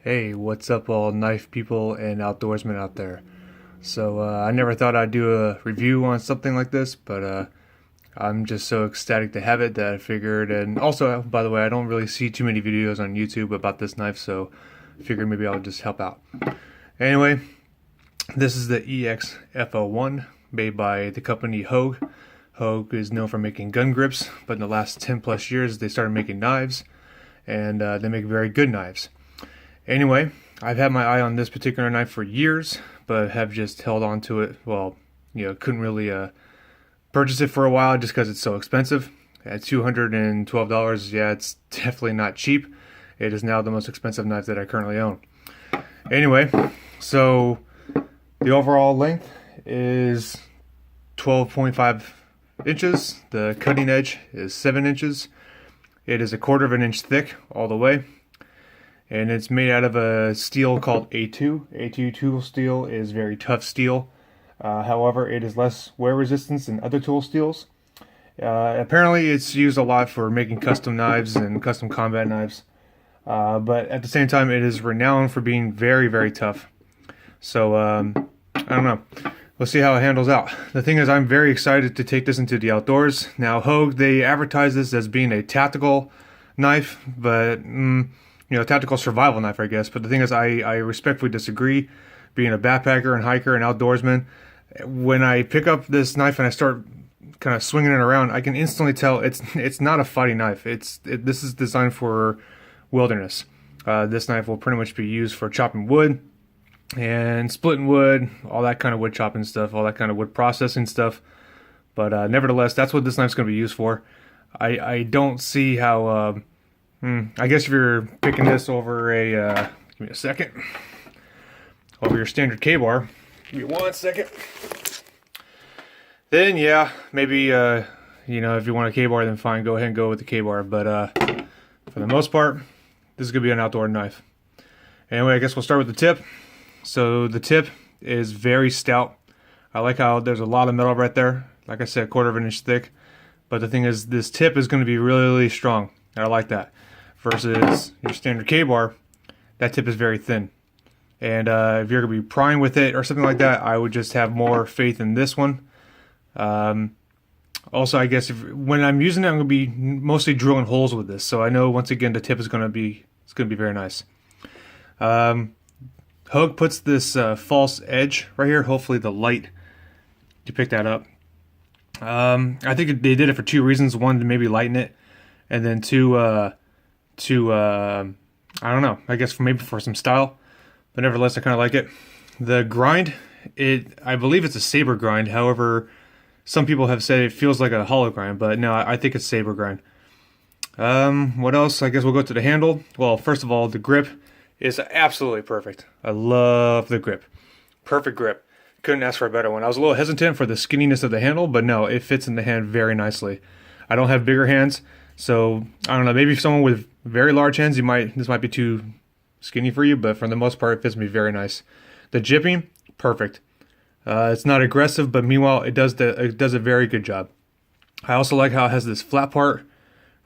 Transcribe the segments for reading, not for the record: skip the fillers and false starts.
Hey, what's up all knife people and outdoorsmen out there? So I never thought I'd do a review on something like this, but I'm just so ecstatic to have it that I figured, and also, by the way, I don't really see too many videos on YouTube about this knife, so I figured maybe I'll just help out. Anyway, this is the EX-F01 made by the company Hogue. Hogue is known for making gun grips, but in the last 10 plus years they started making knives, and they make very good knives. Anyway, I've had my eye on this particular knife for years, but have just held on to it. Well, couldn't really purchase it for a while just because it's so expensive. At $212, yeah, it's definitely not cheap. It is now the most expensive knife that I currently own. Anyway, so the overall length is 12.5 inches. The cutting edge is 7 inches. It is 1/4 of an inch thick all the way. And it's made out of a steel called A2. A2 tool steel is very tough steel. However, it is less wear resistance than other tool steels. Apparently, it's used a lot for making custom knives and custom combat knives. But at the same time, it is renowned for being very, very tough. So, I don't know. We'll see how it handles out. The thing is, I'm very excited to take this into the outdoors. Now, Hogue, they advertise this as being a tactical knife, but tactical survival knife, I guess. But the thing is, I respectfully disagree. Being a backpacker and hiker and outdoorsman, when I pick up this knife and I start kind of swinging it around, I can instantly tell it's not a fighting knife. This is designed for wilderness. This knife will pretty much be used for chopping wood and splitting wood, all that kind of wood chopping stuff, all that kind of wood processing stuff. But nevertheless, that's what this knife's going to be used for. I don't see how. I guess if you're picking this over a, give me a second, over your standard Kabar, give me 1 second, then yeah, maybe, if you want a Kabar, then fine, go ahead and go with the Kabar, but for the most part, this is going to be an outdoor knife. Anyway, I guess we'll start with the tip. So the tip is very stout. I like how there's a lot of metal right there, like I said, 1/4 of an inch thick, but the thing is, this tip is going to be really, really strong, and I like that. Versus your standard Kabar, that tip is very thin. And if you're going to be prying with it or something like that, I would just have more faith in this one. Also, I guess when I'm using it, I'm going to be mostly drilling holes with this. So I know, once again, the tip is going to be very nice. Hogue puts this false edge right here. Hopefully the light, you pick that up. I think they did it for 2 reasons. One, to maybe lighten it. And then two, I don't know, I guess maybe for some style, but nevertheless I kind of like it. The grind, I believe it's a saber grind. However, some people have said it feels like a hollow grind, but no, I think it's saber grind. What else? I guess we'll go to the handle. Well, first of all, the grip is absolutely perfect. I love the grip. Perfect grip. Couldn't ask for a better one. I was a little hesitant for the skinniness of the handle, but no, it fits in the hand very nicely. I don't have bigger hands, so I don't know, maybe someone with very large hands, this might be too skinny for you, but for the most part, it fits me very nice. The jipping, perfect. It's not aggressive, but meanwhile, it does a very good job. I also like how it has this flat part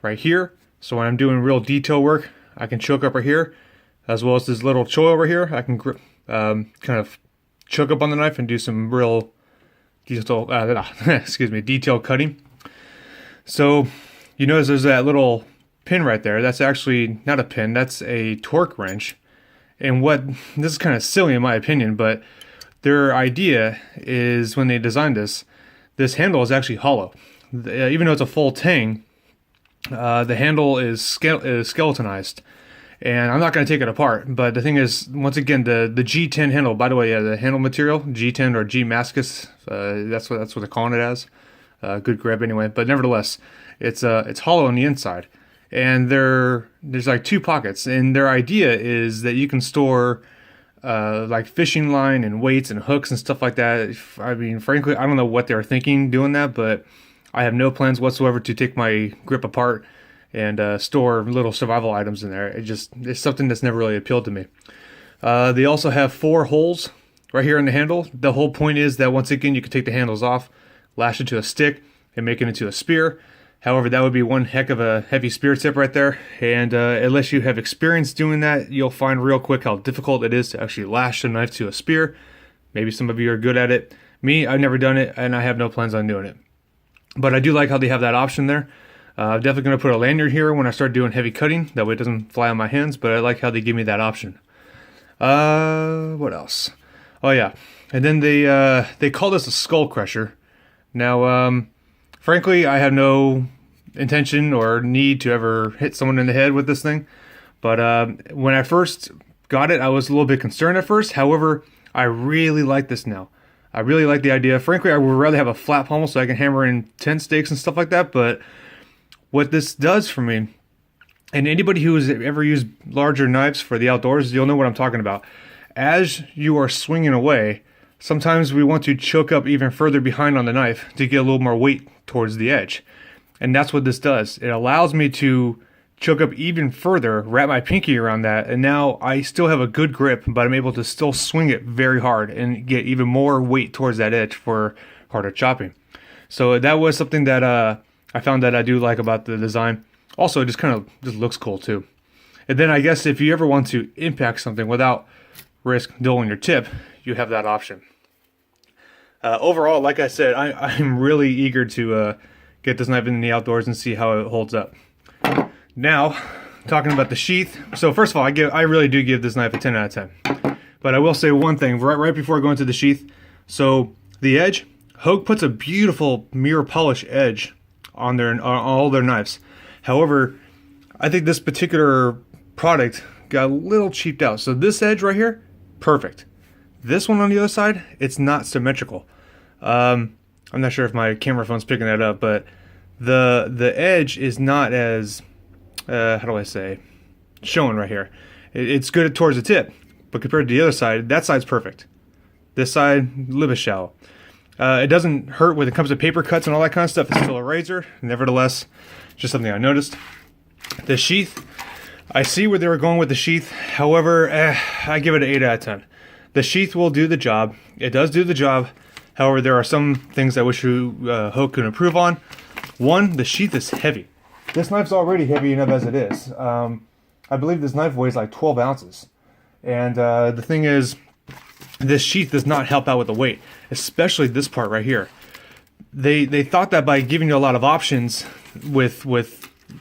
right here, so when I'm doing real detail work, I can choke up right here, as well as this little choil over here. I can kind of choke up on the knife and do some real detail cutting. So you notice there's that little pin right there. That's actually not a pin, that's a torque wrench. And this is kind of silly in my opinion, but their idea is, when they designed this handle is actually hollow. Even though it's a full tang, the handle is skeletonized. And I'm not going to take it apart, but the thing is, once again, the G10 handle, by the way, the handle material, G10 or G Mascus, that's what they're calling it as. Good grip anyway, but nevertheless, it's hollow on the inside. And there's like 2 pockets, and their idea is that you can store like fishing line and weights and hooks and stuff like that. I mean, frankly, I don't know what they were thinking doing that, but I have no plans whatsoever to take my grip apart and store little survival items in there. It's something that's never really appealed to me. They also have 4 holes right here in the handle. The whole point is that, once again, you can take the handles off, lash it to a stick, and make it into a spear. However, that would be one heck of a heavy spear tip right there, and unless you have experience doing that, you'll find real quick how difficult it is to actually lash a knife to a spear. Maybe some of you are good at it. Me, I've never done it, and I have no plans on doing it. But I do like how they have that option there. I'm definitely going to put a lanyard here when I start doing heavy cutting, that way it doesn't fly on my hands, but I like how they give me that option. What else? Oh yeah, and then they call this a skull crusher. Now, frankly, I have no intention or need to ever hit someone in the head with this thing. But when I first got it, I was a little bit concerned at first. However, I really like this now. I really like the idea. Frankly, I would rather have a flat pommel so I can hammer in tent stakes and stuff like that. But what this does for me, and anybody who has ever used larger knives for the outdoors, you'll know what I'm talking about. As you are swinging away, sometimes we want to choke up even further behind on the knife to get a little more weight towards the edge. And that's what this does. It allows me to choke up even further, wrap my pinky around that, and now I still have a good grip, but I'm able to still swing it very hard and get even more weight towards that edge for harder chopping. So that was something that I found that I do like about the design. Also, it just kind of just looks cool too. And then I guess if you ever want to impact something without risk dulling your tip, you have that option. Overall, like I said, I'm really eager to get this knife in the outdoors and see how it holds up. Now, talking about the sheath. So first of all, I really do give this knife a 10 out of 10. But I will say one thing right before going to the sheath. So the edge, Hogue puts a beautiful mirror polish edge on all their knives. However, I think this particular product got a little cheaped out. So this edge right here, perfect. This one on the other side, it's not symmetrical. I'm not sure if my camera phone's picking that up, but the edge is not as how do I say, showing right here. It's good towards the tip, but compared to the other side, that side's perfect. This side, a little bit shallow. It doesn't hurt when it comes to paper cuts and all that kind of stuff. It's still a razor. Nevertheless, just something I noticed. The sheath, I see where they were going with the sheath. However, I give it an 8 out of 10. The sheath will do the job. It does do the job. However, there are some things I wish Hogue could improve on. One, the sheath is heavy. This knife's already heavy enough as it is. I believe this knife weighs like 12 ounces. And the thing is, this sheath does not help out with the weight, especially this part right here. They thought that by giving you a lot of options with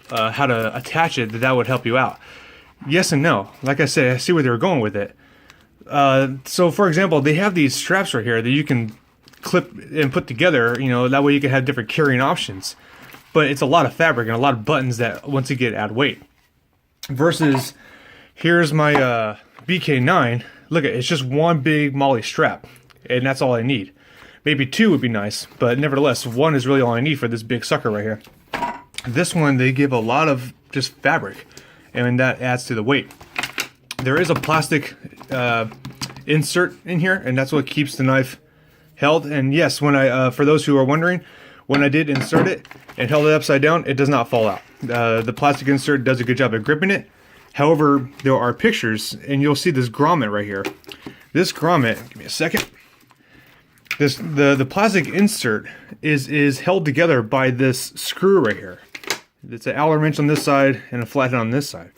how to attach it, that would help you out. Yes and no. Like I said, I see where they were going with it. So for example, they have these straps right here that you can clip and put together, that way you can have different carrying options. But it's a lot of fabric and a lot of buttons that once again add weight. Versus, here's my BK9. Look at it, it's just one big MOLLE strap, and that's all I need. Maybe two would be nice, but nevertheless, one is really all I need for this big sucker right here. This one, they give a lot of just fabric, and that adds to the weight. There is a plastic insert in here, and that's what keeps the knife held. And yes, when for those who are wondering, when I did insert it and held it upside down, it does not fall out. The plastic insert does a good job of gripping it. However, there are pictures, and you'll see this grommet right here. This grommet, give me a second. The plastic insert is held together by this screw right here. It's an Allen wrench on this side and a flathead on this side.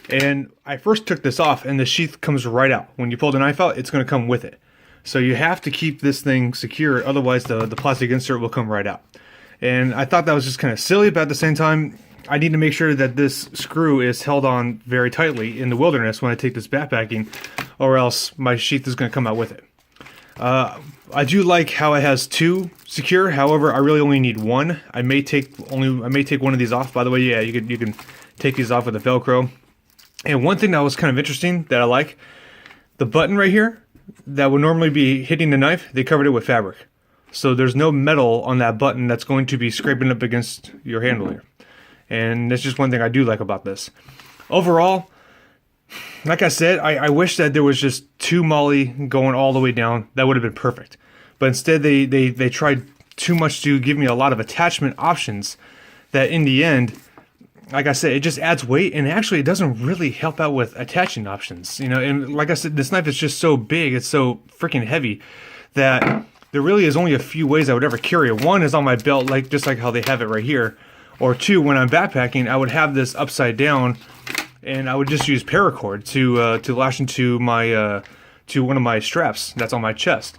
And I first took this off, and the sheath comes right out. When you pull the knife out, it's going to come with it. So you have to keep this thing secure, otherwise the plastic insert will come right out. And I thought that was just kind of silly, but at the same time, I need to make sure that this screw is held on very tightly in the wilderness when I take this backpacking, or else my sheath is going to come out with it. I do like how it has two secure. However, I really only need one. I may take one of these off. By the way, yeah, you can take these off with a Velcro. And one thing that was kind of interesting that I like, the button right here that would normally be hitting the knife, they covered it with fabric. So there's no metal on that button that's going to be scraping up against your handle here. And that's just one thing I do like about this. Overall, like I said, I wish that there was just two MOLLE going all the way down. That would have been perfect. But instead they tried too much to give me a lot of attachment options that in the end, like I said, it just adds weight, and actually it doesn't really help out with attaching options. And like I said, this knife is just so big, it's so freaking heavy that there really is only a few ways I would ever carry it. One is on my belt, just like how they have it right here. Or two, when I'm backpacking, I would have this upside down, and I would just use paracord to lash into my to one of my straps that's on my chest.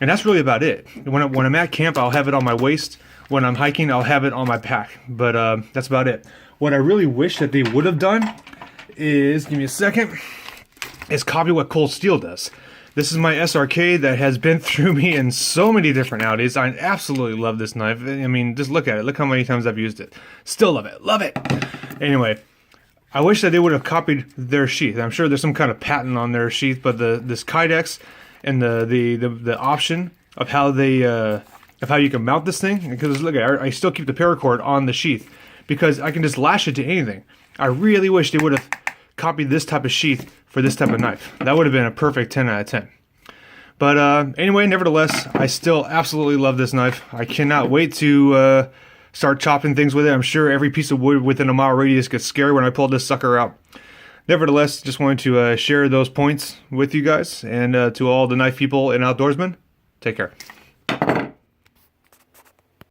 And that's really about it. When I'm at camp, I'll have it on my waist. When I'm hiking, I'll have it on my pack. But that's about it. What I really wish that they would have done is, give me a second, is copy what Cold Steel does. This is my SRK that has been through me in so many different Audis. I absolutely love this knife. I mean, just look at it. Look how many times I've used it. Still love it. Love it. Anyway, I wish that they would have copied their sheath. I'm sure there's some kind of patent on their sheath, but this Kydex and the option of how they of how you can mount this thing, because look at it, I still keep the paracord on the sheath because I can just lash it to anything. I really wish they would have copied this type of sheath for this type of knife. That would have been a perfect 10 out of 10. But anyway, nevertheless, I still absolutely love this knife. I cannot wait to start chopping things with it. I'm sure every piece of wood within a mile radius gets scary when I pull this sucker out. Nevertheless, just wanted to share those points with you guys, and to all the knife people and outdoorsmen, take care.